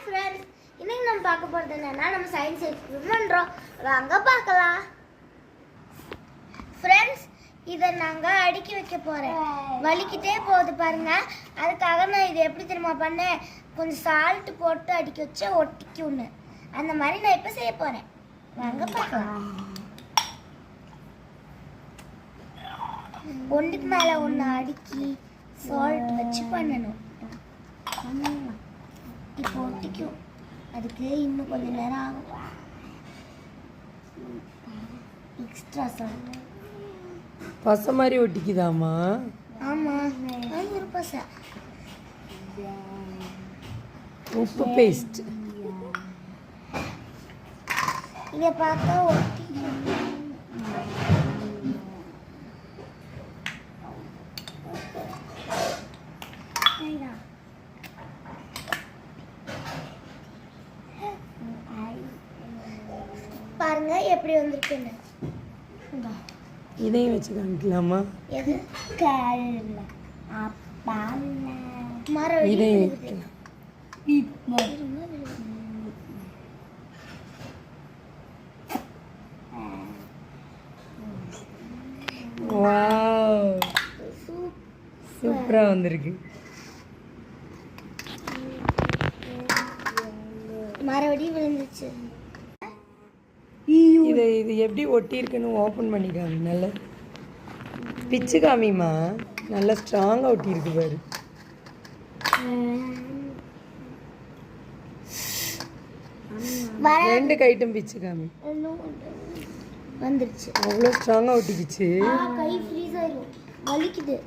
Friends, இன்னைக்கு நம்ம பார்க்க போகிறது என்னன்னா நம்ம சயின்ஸ் எக்ஸ்பிரிமெண்ட் பண்ணுறோம். வாங்க பார்க்கலாம். ஃப்ரெண்ட்ஸ், இதை நாங்கள் அடுக்கி வைக்க போகிறேன். வலிக்கிட்டே போகுது பாருங்க. அதுக்காக நான் இதை எப்படி தெரியுமா பண்ணேன், கொஞ்சம் சால்ட் போட்டு அடுக்கி வச்சு ஒட்டிக்குன்னு. அந்த மாதிரி நான் இப்போ செய்ய போகிறேன். வாங்க பார்க்கலாம். ஒன்றுக்கு மேலே ஒன்று அடுக்கி சால்ட் வச்சு பண்ணணும். இப்போ ஒட்டிக்கும். அதுக்கு இன்னும் கொஞ்சம் நேரம் ஆகும். எக்ஸ்ட்ரா சால்ட் பசை மாதிரி ஒட்டிக்குதாமா? ஆமாம், அது ஒரு பசை. உப்பு பேஸ்ட் இதை பார்த்தா ஒட்டிக்கும். பாருங்க எப்படி வந்திருக்குன்னு. இதையும் வச்சு காமிக்கலாமா? எது மரம் இதையும் வைக்கலாம். வாவ், சூப்பரா வந்திருக்கு. மறுபடி விழுந்துச்சு. இது எப்படி ஒட்டி இருக்குன்னு ஓப்பன் பண்ணிக்காமி. நல்லா பிச்சு காமிமா. நல்லா ஸ்ட்ராங்கா ஒட்டி இருக்கு பாரு. ரெண்டு கைட்டும் பிச்சு காமி. வந்துருச்சு. அவ்வளோ ஸ்ட்ராங்கா ஒட்டிக்கிச்சு. கை ஃப்ரீஸ் ஆயிடும், வலிக்குது.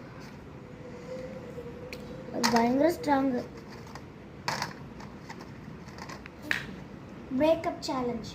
பயங்கர ஸ்ட்ராங்கு. Breakup challenge.